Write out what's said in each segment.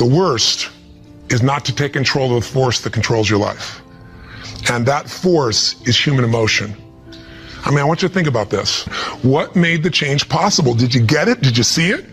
The worst is not to take control of the force that controls your life. And that force is human emotion. I mean, I want you to think about this. What made the change possible? Did you get it? Did you see it?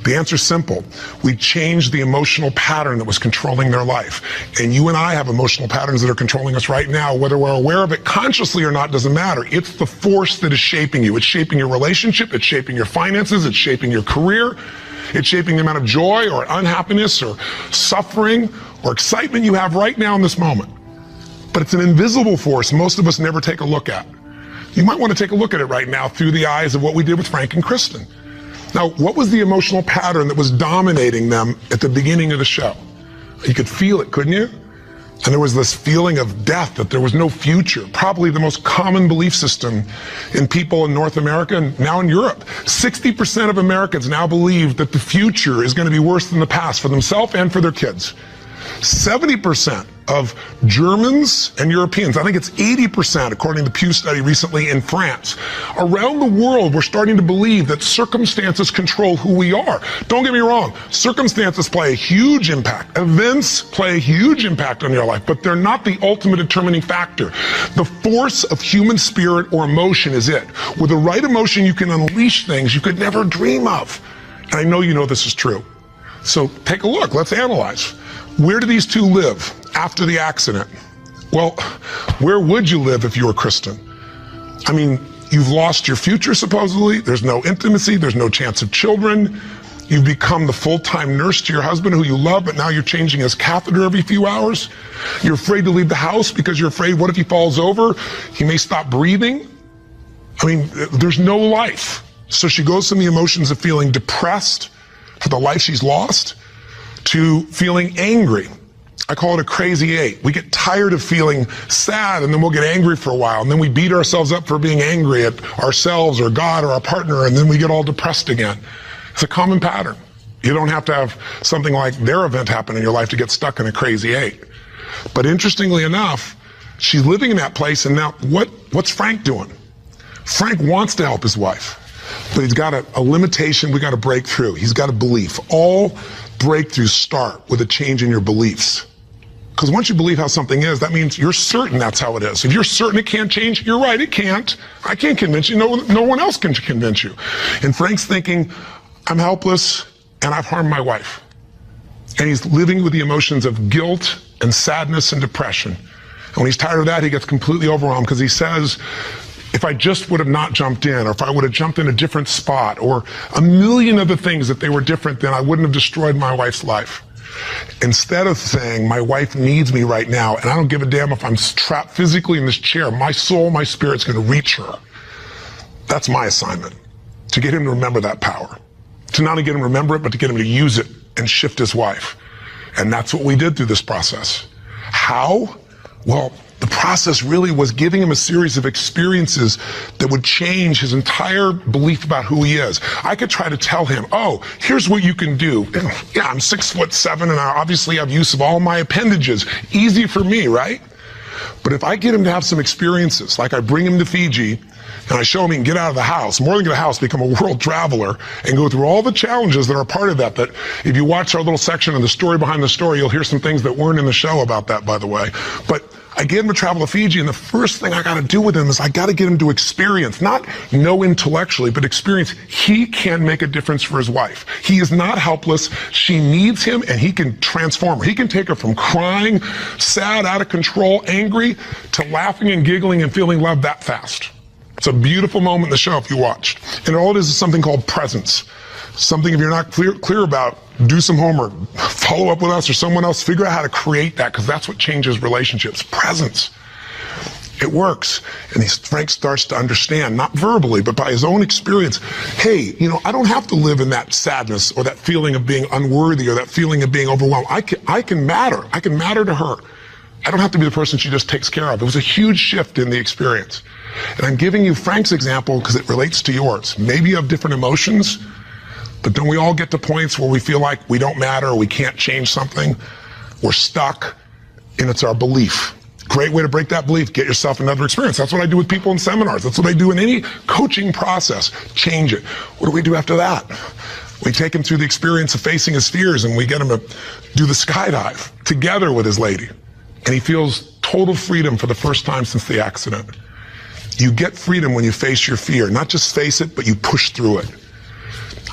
The answer is simple. We changed the emotional pattern that was controlling their life. And you and I have emotional patterns that are controlling us right now. Whether we're aware of it consciously or not doesn't matter. It's the force that is shaping you. It's shaping your relationship. It's shaping your finances. It's shaping your career. It's shaping the amount of joy or unhappiness or suffering or excitement you have right now in this moment. But it's an invisible force most of us never take a look at. You might want to take a look at it right now through the eyes of what we did with Frank and Kristen. Now, what was the emotional pattern that was dominating them at the beginning of the show? You could feel it, couldn't you? And there was this feeling of death, that there was no future. Probably the most common belief system in people in North America and now in Europe. 60% of Americans now believe that the future is going to be worse than the past for themselves and for their kids. 70% of Germans and Europeans, I think it's 80% according to the Pew study recently in France. Around the world, we're starting to believe that circumstances control who we are. Don't get me wrong, circumstances play a huge impact. Events play a huge impact on your life, but they're not the ultimate determining factor. The force of human spirit or emotion is it. With the right emotion, you can unleash things you could never dream of. And I know you know this is true. So take a look, let's analyze. Where do these two live after the accident? Well, where would you live if you were Kristen? I mean, you've lost your future supposedly, there's no intimacy, there's no chance of children, you've become the full-time nurse to your husband who you love, but now you're changing his catheter every few hours. You're afraid to leave the house because you're afraid, what if he falls over? He may stop breathing. I mean, there's no life. So she goes from the emotions of feeling depressed for the life she's lost, to feeling angry. I call it a crazy eight. We get tired of feeling sad and then we'll get angry for a while and then we beat ourselves up for being angry at ourselves or God or our partner and then we get all depressed again. It's a common pattern. You don't have to have something like their event happen in your life to get stuck in a crazy eight. But interestingly enough, she's living in that place, and now what's Frank doing? Frank wants to help his wife, but he's got a limitation we got to break through. He's got a belief. All breakthroughs start with a change in your beliefs. Because once you believe how something is, that means you're certain that's how it is. If you're certain it can't change, you're right, it can't. I can't convince you, no one else can convince you. And Frank's thinking, I'm helpless and I've harmed my wife. And he's living with the emotions of guilt and sadness and depression. And when he's tired of that, he gets completely overwhelmed because he says, if I just would have not jumped in, or if I would have jumped in a different spot, or a million other things that they were different, then I wouldn't have destroyed my wife's life. Instead of saying, my wife needs me right now, and I don't give a damn if I'm trapped physically in this chair, my soul, my spirit's gonna reach her. That's my assignment, to get him to remember that power. To not only get him to remember it, but to get him to use it and shift his wife. And that's what we did through this process. How? Well, the process really was giving him a series of experiences that would change his entire belief about who he is. I could try to tell him, oh, here's what you can do. Yeah, I'm 6'7" and I obviously have use of all my appendages. Easy for me, right? But if I get him to have some experiences, like I bring him to Fiji and I show him he can get out of the house, more than get out of the house, become a world traveler and go through all the challenges that are part of that if you watch our little section of the story behind the story, you'll hear some things that weren't in the show about that, by the way. But I get him to travel to Fiji, and the first thing I got to do with him is I got to get him to experience, not know intellectually, but experience he can make a difference for his wife. He is not helpless. She needs him, and he can transform her. He can take her from crying, sad, out of control, angry, to laughing and giggling and feeling love that fast. It's a beautiful moment in the show if you watched. And all it is something called presence. Something, if you're not clear about, do some homework, follow up with us or someone else, figure out how to create that, because that's what changes relationships. Presence. It works. And Frank starts to understand, not verbally, but by his own experience, hey, I don't have to live in that sadness or that feeling of being unworthy or that feeling of being overwhelmed. I can matter. I can matter to her. I don't have to be the person she just takes care of. It was a huge shift in the experience. And I'm giving you Frank's example because it relates to yours. Maybe you have different emotions, but don't we all get to points where we feel like we don't matter or we can't change something? We're stuck, and it's our belief. Great way to break that belief, get yourself another experience. That's what I do with people in seminars. That's what I do in any coaching process. Change it. What do we do after that? We take him through the experience of facing his fears, and we get him to do the skydive together with his lady. And he feels total freedom for the first time since the accident. You get freedom when you face your fear. Not just face it, but you push through it.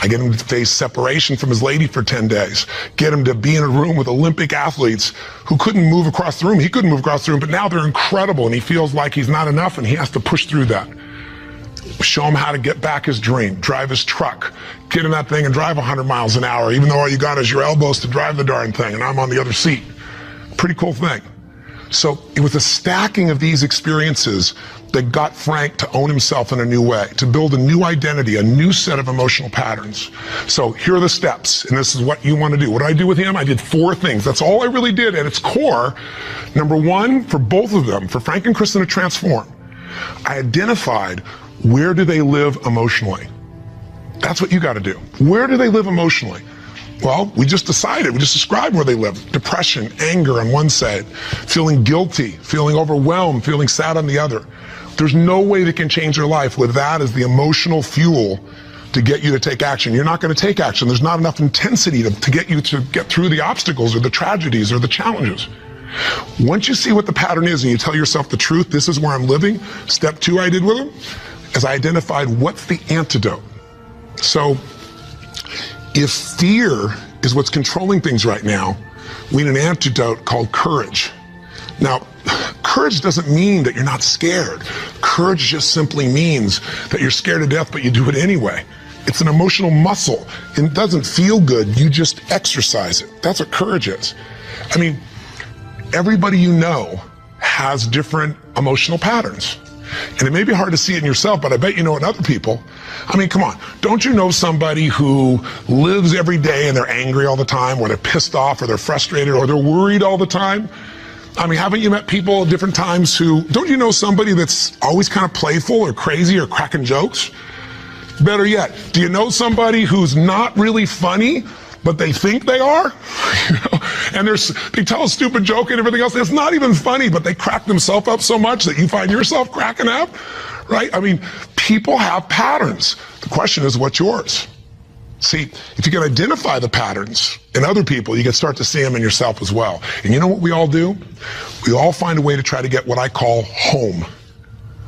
I get him to face separation from his lady for 10 days. Get him to be in a room with Olympic athletes who couldn't move across the room. He couldn't move across the room, but now they're incredible, and he feels like he's not enough, and he has to push through that. Show him how to get back his dream, drive his truck, get in that thing and drive 100 miles an hour, even though all you got is your elbows to drive the darn thing, and I'm on the other seat. Pretty cool thing. So it was a stacking of these experiences that got Frank to own himself in a new way, to build a new identity, a new set of emotional patterns. So here are the steps, and this is what you want to do. What did I do with him? I did 4 things. That's all I really did at its core. Number 1, for both of them, for Frank and Kristen to transform, I identified where do they live emotionally. That's what you got to do. Where do they live emotionally? Well, we just decided, we just described where they live. Depression, anger on one side, feeling guilty, feeling overwhelmed, feeling sad on the other. There's no way they can change their life with that as the emotional fuel to get you to take action. You're not going to take action. There's not enough intensity to get you to get through the obstacles or the tragedies or the challenges. Once you see what the pattern is and you tell yourself the truth, this is where I'm living, step 2 I did with them, is I identified what's the antidote. So if fear is what's controlling things right now, we need an antidote called courage. Now, courage doesn't mean that you're not scared. Courage just simply means that you're scared to death, but you do it anyway. It's an emotional muscle. It doesn't feel good, you just exercise it. That's what courage is. I mean, everybody you know has different emotional patterns. And it may be hard to see it in yourself, but I bet you know in other people. I mean, come on, don't you know somebody who lives every day and they're angry all the time, or they're pissed off, or they're frustrated, or they're worried all the time? I mean, haven't you met people at different times who, don't you know somebody that's always kind of playful or crazy or cracking jokes? Better yet, do you know somebody who's not really funny, but they think they are? You know? And they tell a stupid joke and everything else. It's not even funny, but they crack themselves up so much that you find yourself cracking up, right? I mean, people have patterns. The question is, what's yours? See, if you can identify the patterns in other people, you can start to see them in yourself as well. And you know what we all do? We all find a way to try to get what I call home.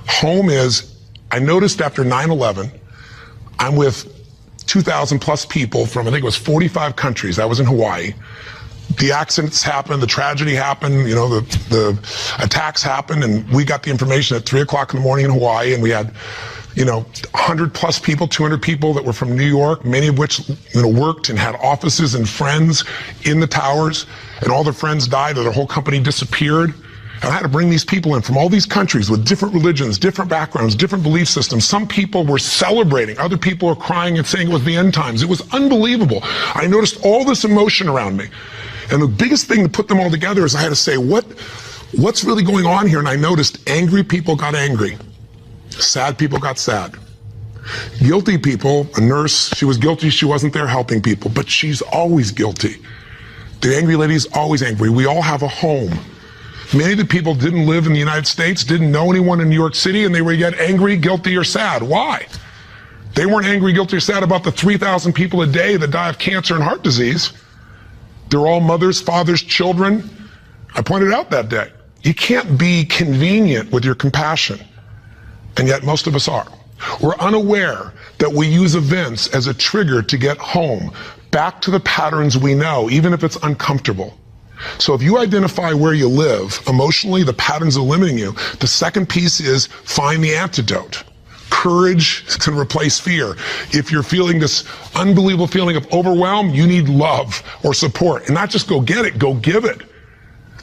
Home is, I noticed after 9/11, I'm with 2,000 plus people from, I think it was 45 countries. I was in Hawaii. The accidents happened, the tragedy happened, you know, the attacks happened, and we got the information at 3 o'clock in the morning in Hawaii, and we had, you know, 100 plus people, 200 people that were from New York, many of which, you know, worked and had offices and friends in the towers, and all their friends died or their whole company disappeared. And I had to bring these people in from all these countries with different religions, different backgrounds, different belief systems. Some people were celebrating, other people were crying and saying it was the end times. It was unbelievable. I noticed all this emotion around me. And the biggest thing to put them all together is I had to say, what's really going on here? And I noticed angry people got angry. Sad people got sad. Guilty people, a nurse, she was guilty, she wasn't there helping people, but she's always guilty. The angry lady's always angry. We all have a home. Many of the people didn't live in the United States, didn't know anyone in New York City, and they were yet angry, guilty, or sad. Why? They weren't angry, guilty, or sad about the 3,000 people a day that die of cancer and heart disease. They're all mothers, fathers, children. I pointed out that day. You can't be convenient with your compassion, and yet most of us are. We're unaware that we use events as a trigger to get home, back to the patterns we know, even if it's uncomfortable. So if you identify where you live emotionally, the patterns are limiting you. The second piece is find the antidote. Courage can replace fear. If you're feeling this unbelievable feeling of overwhelm, you need love or support. And not just go get it, go give it.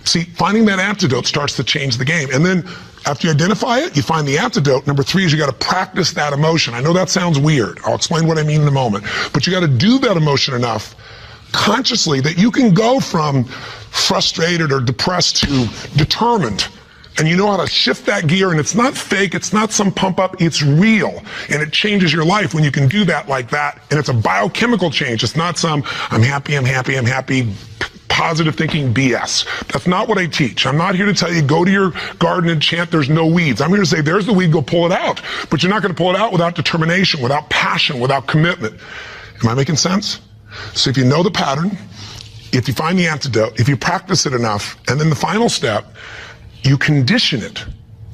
See, finding that antidote starts to change the game. And then after you identify it, you find the antidote. Number 3 is you got to practice that emotion. I know that sounds weird. I'll explain what I mean in a moment. But you got to do that emotion enough consciously that you can go from frustrated or depressed to determined. And you know how to shift that gear, and it's not fake, it's not some pump up, it's real. And it changes your life when you can do that like that. And it's a biochemical change. It's not some I'm happy, positive thinking BS. That's not what I teach. I'm not here to tell you go to your garden and chant there's no weeds. I'm here to say there's the weed, go pull it out. But you're not going to pull it out without determination, without passion, without commitment. Am I making sense? So if you know the pattern, if you find the antidote, if you practice it enough, and then the final step, you condition it.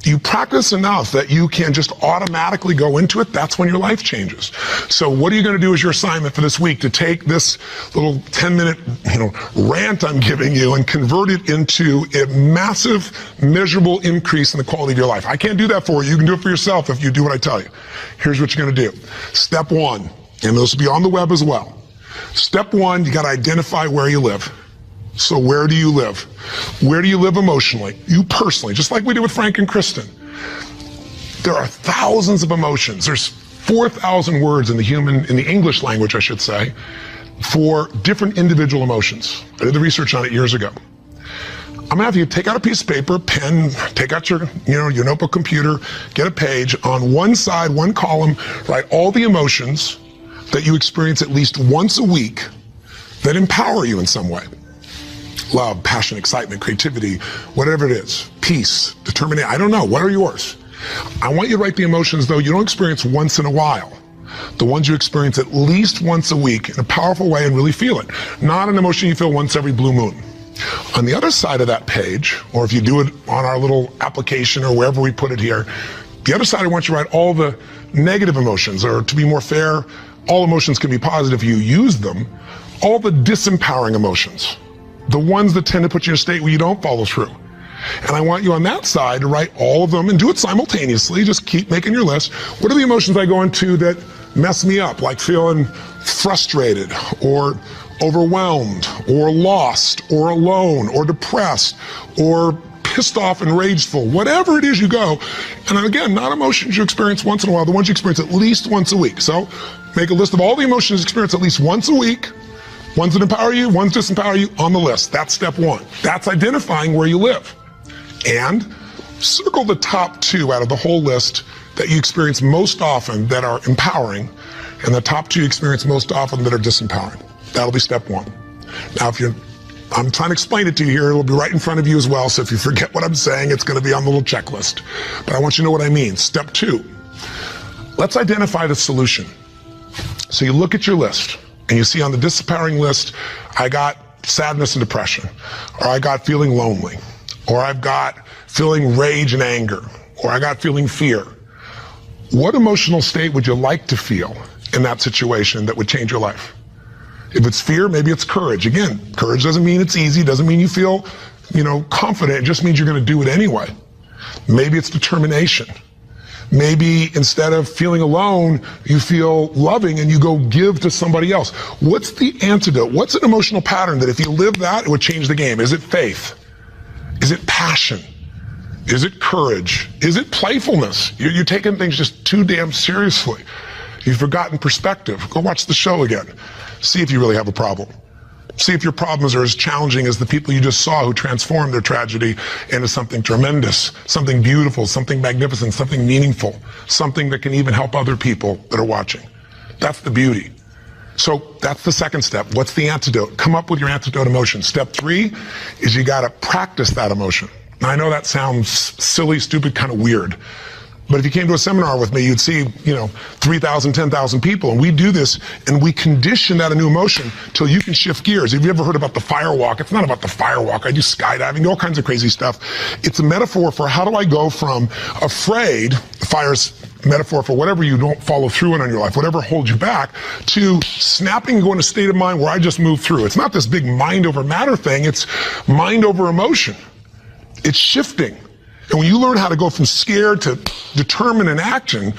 You practice enough that you can just automatically go into it, that's when your life changes. So what are you going to do as your assignment for this week? To take this little 10-minute rant I'm giving you and convert it into a massive, measurable increase in the quality of your life. I can't do that for you. You can do it for yourself if you do what I tell you. Here's what you're going to do. Step one, and this will be on the web as well. Step one, you got to identify where you live. So where do you live? Where do you live emotionally? You personally, just like we did with Frank and Kristen. There are thousands of emotions. There's 4,000 words in the English language, I should say, for different individual emotions. I did the research on it years ago. I'm gonna have you take out a piece of paper, pen, take out your notebook, computer, get a page. On one side, one column, write all the emotions that you experience at least once a week that empower you in some way. Love, passion, excitement, creativity, whatever it is, peace, determination, I don't know, what are yours? I want you to write the emotions, though, you don't experience once in a while. The ones you experience at least once a week in a powerful way and really feel it. Not an emotion you feel once every blue moon. On the other side of that page, or if you do it on our little application or wherever we put it here, the other side I want you to write all the negative emotions, or to be more fair, all emotions can be positive if you use them, all the disempowering emotions. The ones that tend to put you in a state where you don't follow through. And I want you on that side to write all of them and do it simultaneously. Just keep making your list. What are the emotions I go into that mess me up, like feeling frustrated or overwhelmed or lost or alone or depressed or pissed off and rageful, whatever it is you go. And again, not emotions you experience once in a while, the ones you experience at least once a week. So make a list of all the emotions you experience at least once a week. Ones that empower you, ones that disempower you, on the list. That's step one. That's identifying where you live. And circle the top two out of the whole list that you experience most often that are empowering, and the top two you experience most often that are disempowering. That'll be step one. Now, I'm trying to explain it to you here, it'll be right in front of you as well, so if you forget what I'm saying, it's going to be on the little checklist. But I want you to know what I mean. Step two, let's identify the solution. So you look at your list, and you see on the disempowering list, I got sadness and depression, or I got feeling lonely, or I've got feeling rage and anger, or I got feeling fear. What emotional state would you like to feel in that situation that would change your life? If it's fear, maybe it's courage. Again, courage doesn't mean it's easy, doesn't mean you feel, confident, it just means you're gonna do it anyway. Maybe it's determination. Maybe instead of feeling alone, you feel loving and you go give to somebody else. What's the antidote? What's an emotional pattern that if you live that, it would change the game? Is it faith? Is it passion? Is it courage? Is it playfulness? You're taking things just too damn seriously. You've forgotten perspective. Go watch the show again. See if you really have a problem. See if your problems are as challenging as the people you just saw who transformed their tragedy into something tremendous, something beautiful, something magnificent, something meaningful, something that can even help other people that are watching. That's the beauty. So that's the second step. What's the antidote? Come up with your antidote emotion. Step three is you got to practice that emotion. Now I know that sounds silly, stupid, kind of weird. But if you came to a seminar with me, you'd see, 3,000, 10,000 people, and we do this, and we condition that a new emotion till you can shift gears. Have you ever heard about the fire walk? It's not about the fire walk. I do skydiving, all kinds of crazy stuff. It's a metaphor for how do I go from afraid, fire's metaphor for whatever you don't follow through in your life, whatever holds you back, to snapping and going to a state of mind where I just move through. It's not this big mind over matter thing, it's mind over emotion. It's shifting. And when you learn how to go from scared to determined in action,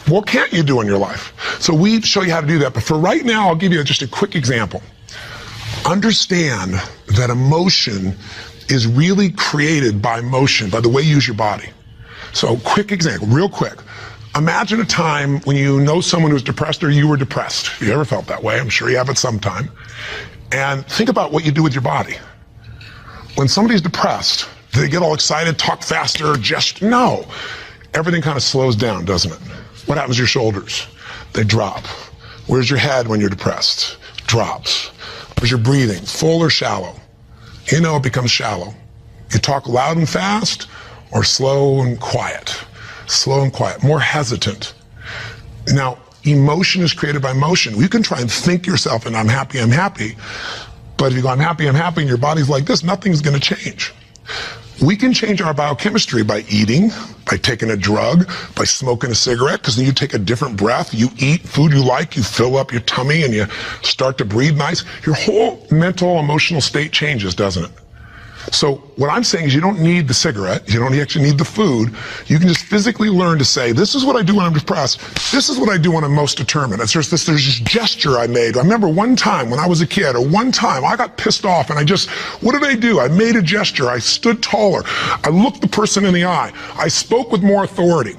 what can't you do in your life? So we show you how to do that. But for right now, I'll give you just a quick example. Understand that emotion is really created by motion, by the way you use your body. So quick example, real quick. Imagine a time when you know someone who's depressed or you were depressed. If you ever felt that way, I'm sure you have at some time. And think about what you do with your body. When somebody's depressed, do they get all excited, talk faster, gesture? No. Everything kind of slows down, doesn't it? What happens to your shoulders? They drop. Where's your head when you're depressed? Drops. Where's your breathing? Full or shallow? It becomes shallow. You talk loud and fast or slow and quiet? Slow and quiet, more hesitant. Now, Emotion is created by motion. You can try and think yourself and I'm happy, but if you go, I'm happy, and your body's like this, nothing's gonna change. We can change our biochemistry by eating, by taking a drug, by smoking a cigarette, because then you take a different breath, you eat food you like, you fill up your tummy and you start to breathe nice. Your whole mental, emotional state changes, doesn't it? So what I'm saying is you don't need the cigarette, you don't actually need the food. You can just physically learn to say, this is what I do when I'm depressed, this is what I do when I'm most determined. There's this gesture I made. I remember one time when I was a kid, or one time I got pissed off and what did I do? I made a gesture, I stood taller, I looked the person in the eye, I spoke with more authority.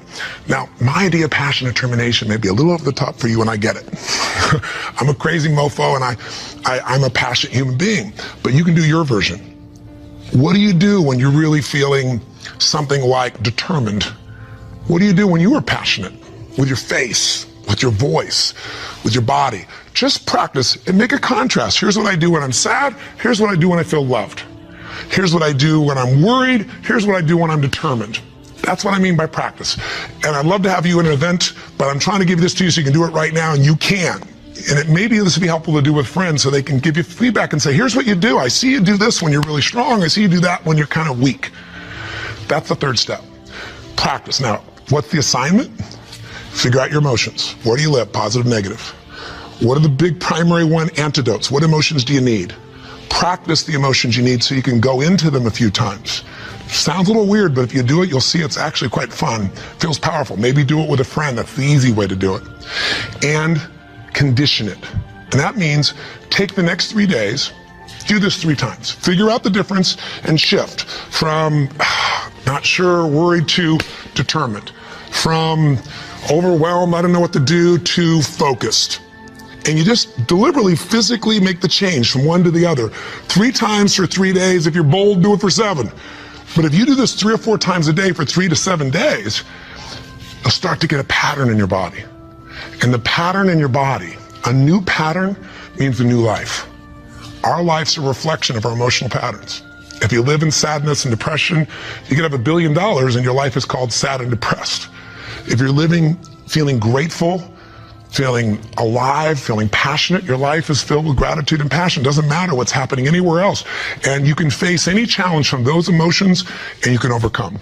Now, my idea of passion and determination may be a little over the top for you, and I get it. I'm a crazy mofo and I'm a passionate human being, but you can do your version. What do you do when you're really feeling something like determined? What do you do when you are passionate? With your face, with your voice, with your body. Just practice and make a contrast. Here's what I do when I'm sad. Here's what I do when I feel loved. Here's what I do when I'm worried. Here's what I do when I'm determined. That's what I mean by practice. And I'd love to have you in an event, but I'm trying to give this to you so you can do it right now, and you can. And maybe this would be helpful to do with friends so they can give you feedback and say, here's what you do. I see you do this when you're really strong. I see you do that when you're kind of weak. That's the third step. Practice. Now, what's the assignment? Figure out your emotions. Where do you live? Positive, negative. What are the big primary antidotes? What emotions do you need? Practice the emotions you need so you can go into them a few times. Sounds a little weird, but if you do it, you'll see it's actually quite fun. Feels powerful. Maybe do it with a friend. That's the easy way to do it. And condition it. And that means take the next 3 days, do this 3 times. Figure out the difference and shift from not sure, worried to determined. From overwhelmed, I don't know what to do, to focused. And you just deliberately, physically make the change from one to the other. 3 times for 3 days. If you're bold, do it for 7. But if you do this 3 or 4 times a day for 3 to 7 days, you'll start to get a pattern in your body. And the pattern in your body, a new pattern means a new life. Our life's a reflection of our emotional patterns. If you live in sadness and depression, you could have $1 billion and your life is called sad and depressed. If you're living feeling grateful, feeling alive, feeling passionate, your life is filled with gratitude and passion. Doesn't matter what's happening anywhere else. And you can face any challenge from those emotions and you can overcome.